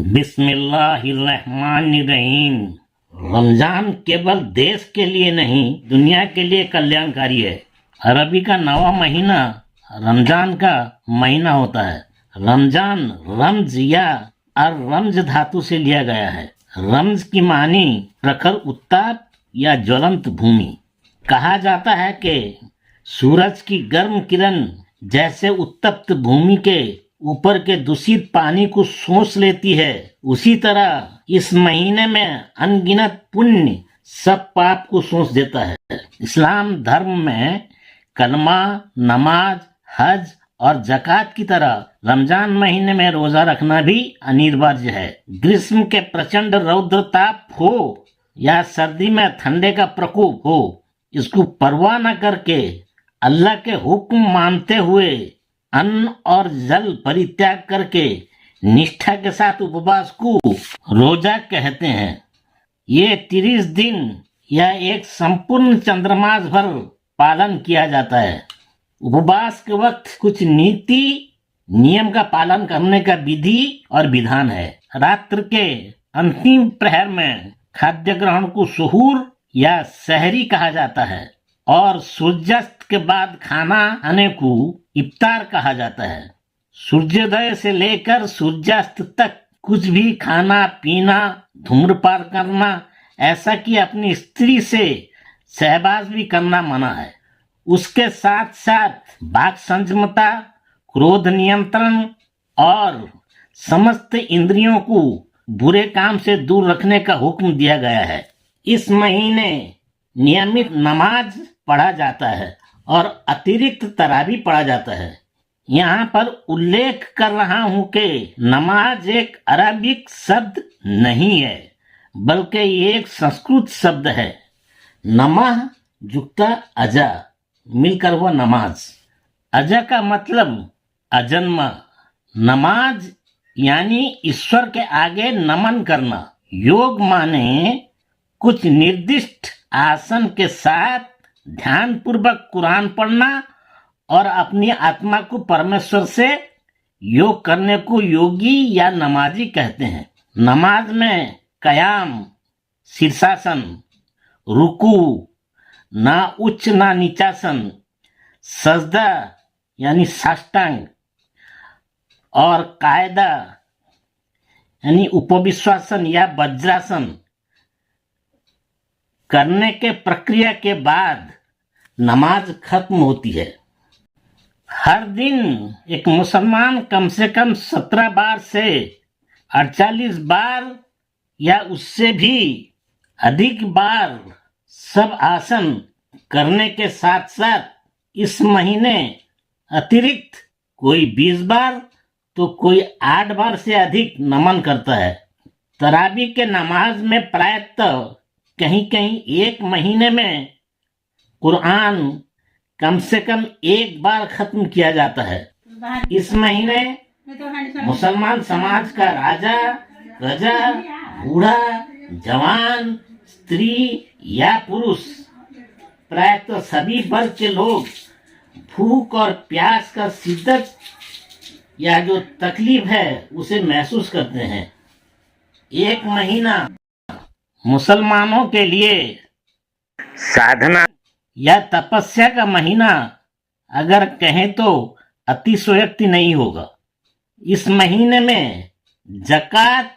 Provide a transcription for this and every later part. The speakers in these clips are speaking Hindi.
बिस्मिल्लाहिर्रहमानिर्रहीम। रमजान केवल देश के लिए नहीं, दुनिया के लिए कल्याणकारी है। अरबी का 9वां महीना रमजान का महीना होता है। रमजान रमज या रमज धातु से लिया गया है। रमज की मानी प्रखर उत्ताप या ज्वलंत भूमि। कहा जाता है कि सूरज की गर्म किरण जैसे उत्तप्त भूमि के ऊपर के दूषित पानी को सोच लेती है, उसी तरह इस महीने में अनगिनत पुण्य सब पाप को सोच देता है। इस्लाम धर्म में कलमा, नमाज, हज और जकात की तरह रमजान महीने में रोजा रखना भी अनिवार्य है। ग्रीष्म के प्रचंड रौद्र ताप हो या सर्दी में ठंडे का प्रकोप हो, इसको परवाह न करके अल्लाह के हुक्म मानते हुए अन्न और जल परित्याग करके निष्ठा के साथ उपवास को रोजा कहते हैं। ये 30 दिन या एक संपूर्ण चंद्रमास भर पालन किया जाता है। उपवास के वक्त कुछ नीति नियम का पालन करने का विधि और विधान है। रात्र के अंतिम प्रहर में खाद्य ग्रहण को सुहूर या सहरी कहा जाता है और सूर्यास्त के बाद खाना खाने को इफ्तार कहा जाता है। सूर्योदय से लेकर सूर्यास्त तक कुछ भी खाना पीना, धूम्रपान करना, ऐसा कि अपनी स्त्री से सहवास भी करना मना है। उसके साथ साथ वाक संयमता, क्रोध नियंत्रण और समस्त इंद्रियों को बुरे काम से दूर रखने का हुक्म दिया गया है। इस महीने नियमित नमाज पढ़ा जाता है और अतिरिक्त तरावी पढ़ा जाता है। यहाँ पर उल्लेख कर रहा हूँ कि नमाज एक अरबिक शब्द नहीं है, बल्कि ये एक संस्कृत शब्द है। नमः जुक्ता अजा मिलकर वह नमाज। अजा का मतलब अजन्मा। नमाज यानी ईश्वर के आगे नमन करना। योग माने कुछ निर्दिष्ट आसन के साथ ध्यान पूर्वक कुरान पढ़ना और अपनी आत्मा को परमेश्वर से योग करने को योगी या नमाजी कहते हैं। नमाज में कयाम शीर्षासन, रुकू ना उच्च ना नीचासन, सजदा यानी साष्टांग और कायदा यानी उपविश्वासन या वज्रासन करने के प्रक्रिया के बाद नमाज खत्म होती है। हर दिन एक मुसलमान कम से कम 17 बार से 48 बार या उससे भी अधिक बार सब आसन करने के साथ साथ इस महीने अतिरिक्त कोई 20 बार तो कोई 8 बार से अधिक नमन करता है। तरावी के नमाज में प्रायतः कहीं कहीं एक महीने में कुरान कम से कम एक बार खत्म किया जाता है। इस महीने मुसलमान समाज का राजा, प्रजा, बूढ़ा, जवान, स्त्री या पुरुष, प्रायतः सभी वर्ग के लोग भूख और प्यास का शिद्दत या जो तकलीफ है उसे महसूस करते हैं। एक महीना मुसलमानों के लिए साधना या तपस्या का महीना अगर कहें तो अतिशयोक्ति नहीं होगा। इस महीने में जकात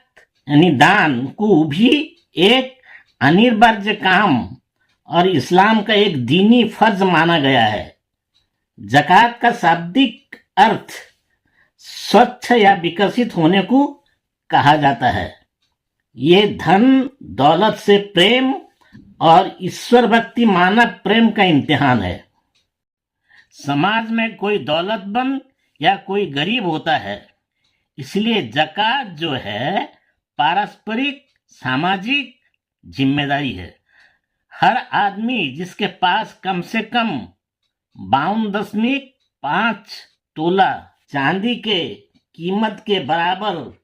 यानी दान को भी एक अनिवार्य काम और इस्लाम का एक दीनी फर्ज माना गया है। जकात का शाब्दिक अर्थ स्वच्छ या विकसित होने को कहा जाता है। ये धन दौलत से प्रेम और ईश्वर भक्ति मानव प्रेम का इम्तिहान है। समाज में कोई दौलतमंद या कोई गरीब होता है, इसलिए जकात जो है पारस्परिक सामाजिक जिम्मेदारी है। हर आदमी जिसके पास कम से कम 52.5 तोला चांदी के कीमत के बराबर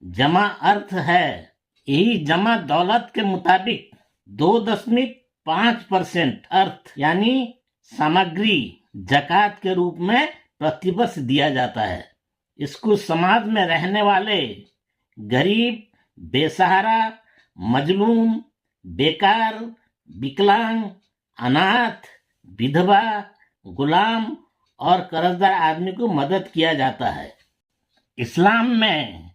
जमा अर्थ है, यही जमा दौलत के मुताबिक 2.5% अर्थ यानी सामग्री जकात के रूप में प्रतिवर्ष दिया जाता है। इसको समाज में रहने वाले गरीब, बेसहारा, मजलूम, बेकार, विकलांग, अनाथ, विधवा, गुलाम और कर्जदार आदमी को मदद किया जाता है। इस्लाम में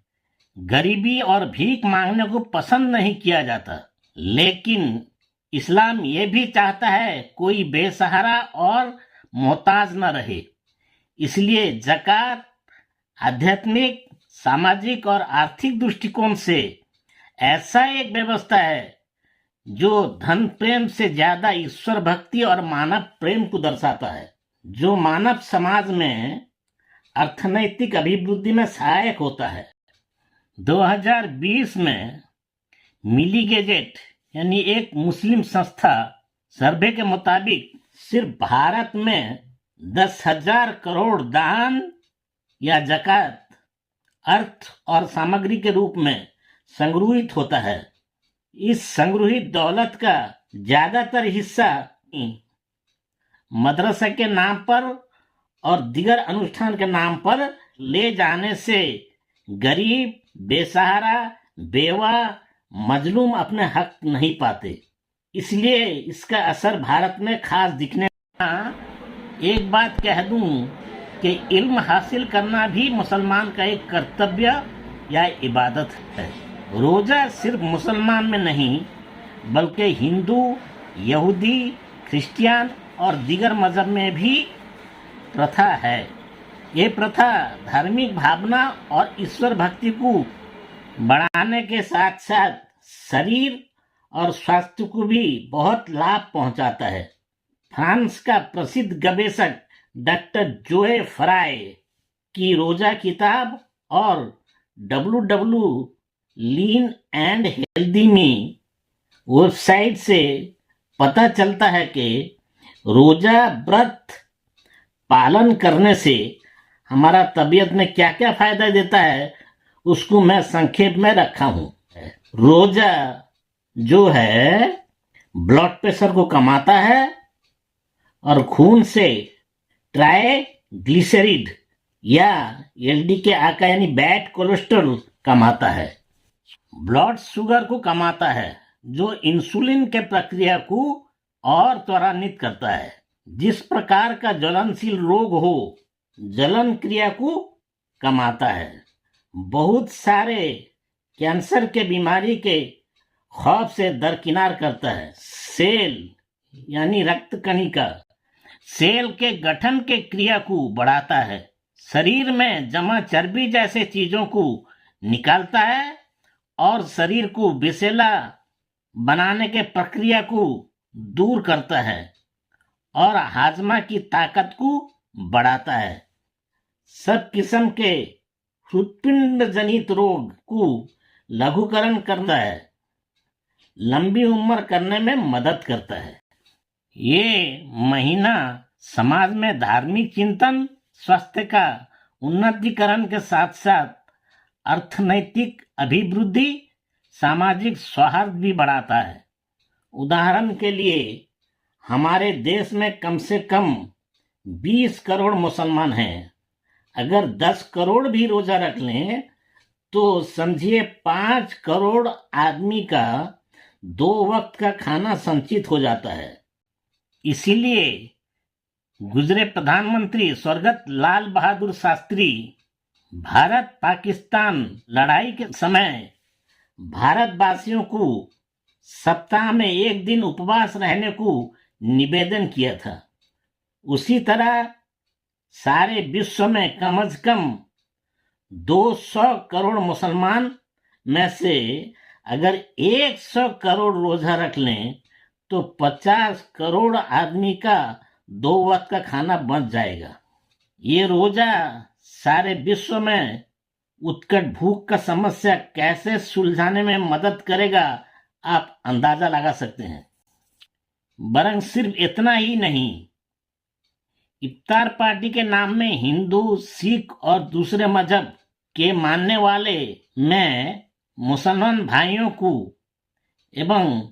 गरीबी और भीख मांगने को पसंद नहीं किया जाता, लेकिन इस्लाम ये भी चाहता है कोई बेसहारा और मोहताज न रहे। इसलिए ज़कात आध्यात्मिक, सामाजिक और आर्थिक दृष्टिकोण से ऐसा एक व्यवस्था है जो धन प्रेम से ज्यादा ईश्वर भक्ति और मानव प्रेम को दर्शाता है, जो मानव समाज में अर्थनैतिक अभिवृद्धि में सहायक होता है। 2020 में मिली गेजेट यानी एक मुस्लिम संस्था सर्वे के मुताबिक सिर्फ भारत में 10,000 करोड़ दान या ज़कात अर्थ और सामग्री के रूप में संग्रहित होता है। इस संग्रहित दौलत का ज्यादातर हिस्सा मदरसा के नाम पर और दीगर अनुष्ठान के नाम पर ले जाने से गरीब, बेसहारा, बेवा, मजलूम अपने हक नहीं पाते। इसलिए इसका असर भारत में खास दिखने। एक बात कह दूं कि इल्म हासिल करना भी मुसलमान का एक कर्तव्य या इबादत है। रोजा सिर्फ मुसलमान में नहीं बल्कि हिंदू, यहूदी, क्रिश्चियन और दीगर मजहब में भी प्रथा है। ये प्रथा धार्मिक भावना और ईश्वर भक्ति को बढ़ाने के साथ साथ शरीर और स्वास्थ्य को भी बहुत लाभ पहुंचाता है। फ्रांस का प्रसिद्ध गवेषक डॉक्टर जोए फ्राय की रोजा किताब और WW लीन एंड हेल्दी में वेबसाइट से पता चलता है कि रोजा व्रत पालन करने से हमारा तबीयत में क्या क्या फायदा देता है, उसको मैं संक्षेप में रखा हूं। रोजा जो है ब्लड प्रेशर को कमाता है और खून से ट्राइग्लिसरीड या LD के आका यानी बैड कोलेस्ट्रॉल कमाता है। ब्लड शुगर को कमाता है जो इंसुलिन के प्रक्रिया को और त्वरान्वित करता है। जिस प्रकार का ज्वलनशील रोग हो, जलन क्रिया को कमाता है। बहुत सारे कैंसर के बीमारी के खौफ से दरकिनार करता है। सेल यानी रक्त कणिका सेल के गठन के क्रिया को बढ़ाता है। शरीर में जमा चर्बी जैसे चीजों को निकालता है और शरीर को विषैला बनाने के प्रक्रिया को दूर करता है और हाजमा की ताकत को बढ़ाता है। सब किस्म के हृदपिंड जनित रोग को लघुकरण करता है। लंबी उम्र करने में मदद करता है। ये महीना समाज में धार्मिक चिंतन, स्वास्थ्य का उन्नतीकरण के साथ साथ अर्थनैतिक अभिवृद्धि, सामाजिक सौहार्द भी बढ़ाता है। उदाहरण के लिए हमारे देश में कम से कम 20 करोड़ मुसलमान हैं। अगर 10 करोड़ भी रोजा रख लें तो समझिए 5 करोड़ आदमी का 2 वक्त का खाना संचित हो जाता है। इसीलिए गुजरे प्रधानमंत्री स्वर्गत लाल बहादुर शास्त्री भारत पाकिस्तान लड़ाई के समय भारतवासियों को सप्ताह में 1 दिन उपवास रहने को निवेदन किया था। उसी तरह सारे विश्व में कम से कम 200 करोड़ मुसलमान में से अगर 100 करोड़ रोजा रख लें तो 50 करोड़ आदमी का 2 वक्त का खाना बच जाएगा। ये रोजा सारे विश्व में उत्कट भूख का समस्या कैसे सुलझाने में मदद करेगा, आप अंदाजा लगा सकते हैं। बरं सिर्फ इतना ही नहीं, इफ्तार पार्टी के नाम में हिंदू, सिख और दूसरे मजहब के मानने वाले में मुसलमान भाइयों को एवं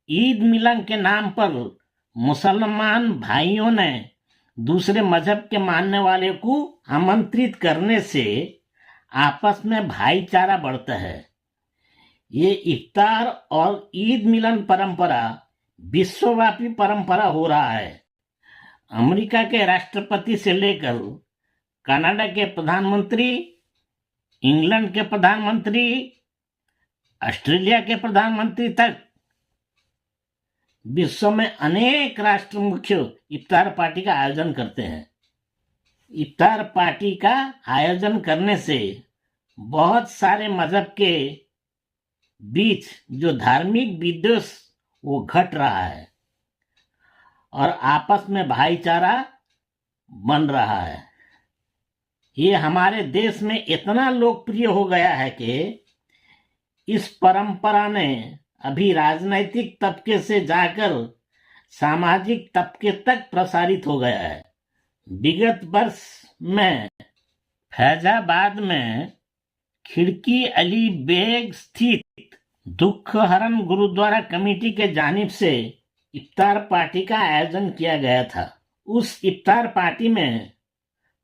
ईद मिलन के नाम पर मुसलमान भाइयों ने दूसरे मजहब के मानने वाले को आमंत्रित करने से आपस में भाईचारा बढ़ता है। ये इफ्तार और ईद मिलन परंपरा विश्वव्यापी परंपरा हो रहा है। अमेरिका के राष्ट्रपति से लेकर कनाडा के प्रधानमंत्री, इंग्लैंड के प्रधानमंत्री, ऑस्ट्रेलिया के प्रधानमंत्री तक विश्व में अनेक राष्ट्र मुख्य इफ्तार पार्टी का आयोजन करते हैं। इफ्तार पार्टी का आयोजन करने से बहुत सारे मजहब के बीच जो धार्मिक विद्वेष वो घट रहा है और आपस में भाईचारा बन रहा है। ये हमारे देश में इतना लोकप्रिय हो गया है कि इस परंपरा ने अभी राजनीतिक तबके से जाकर सामाजिक तबके तक प्रसारित हो गया है। विगत वर्ष में फैजाबाद में खिड़की अली बेग स्थित दुख हरण गुरुद्वारा कमेटी के जानिब से इफ्तार पार्टी का आयोजन किया गया था। उस इफ्तार पार्टी में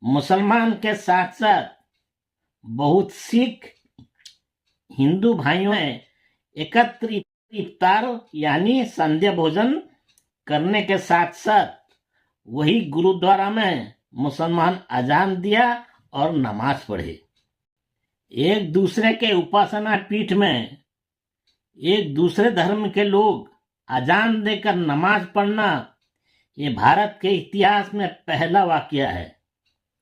मुसलमान के साथ साथ बहुत सिख हिंदू भाइयों ने एकत्र इफ्तार यानी संध्या भोजन करने के साथ साथ वही गुरुद्वारा में मुसलमान अजान दिया और नमाज पढ़े। एक दूसरे के उपासना पीठ में एक दूसरे धर्म के लोग अजान देकर नमाज पढ़ना ये भारत के इतिहास में पहला वाकया है।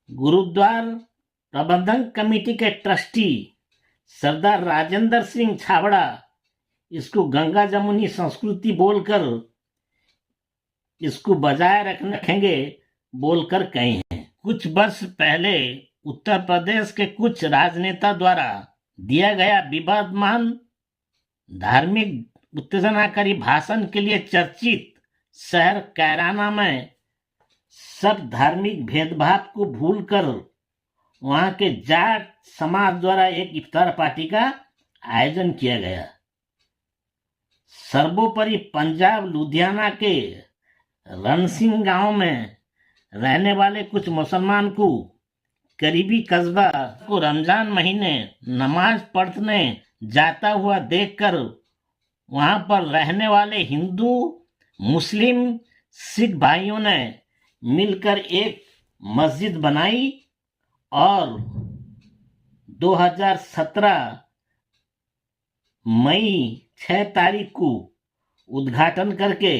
गुरुद्वार प्रबंधन कमेटी के ट्रस्टी सरदार राजेंद्र सिंह छाबड़ा इसको गंगा जमुनी संस्कृति बोलकर इसको बजाय रखेंगे बोलकर कहे हैं। कुछ वर्ष पहले उत्तर प्रदेश के कुछ राजनेता द्वारा दिया गया विवादमान धार्मिक उत्तेजनाकारी भाषण के लिए चर्चित शहर कैराना में सब धार्मिक भेदभाव को भूलकर वहां के जाट समाज द्वारा एक इफ्तार पार्टी का आयोजन किया गया। सर्वोपरि पंजाब लुधियाना के रणसिंह गांव में रहने वाले कुछ मुसलमान को करीबी कस्बा को रमजान महीने नमाज पढ़ने जाता हुआ देखकर वहां पर रहने वाले हिंदू, मुस्लिम, सिख भाइयों ने मिलकर एक मस्जिद बनाई और 2017 मई 6 तारीख को उद्घाटन करके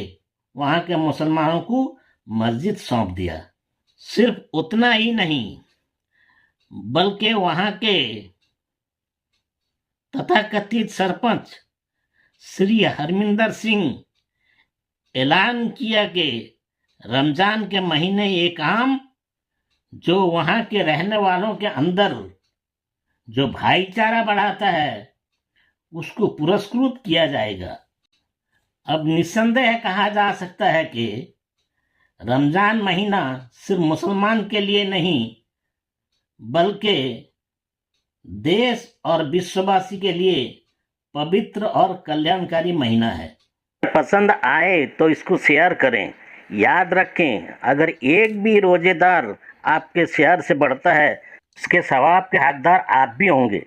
वहां के मुसलमानों को मस्जिद सौंप दिया। सिर्फ उतना ही नहीं बल्कि वहां के तथाकथित सरपंच श्री हरमिंदर सिंह ऐलान किया कि रमजान के महीने ये काम जो वहां के रहने वालों के अंदर जो भाईचारा बढ़ाता है उसको पुरस्कृत किया जाएगा। अब निस्संदेह कहा जा सकता है कि रमजान महीना सिर्फ मुसलमान के लिए नहीं बल्कि देश और विश्ववासी के लिए पवित्र और कल्याणकारी महीना है। पसंद आए तो इसको शेयर करें। याद रखें, अगर एक भी रोजेदार आपके शेयर से बढ़ता है उसके सवाब के हकदार आप भी होंगे।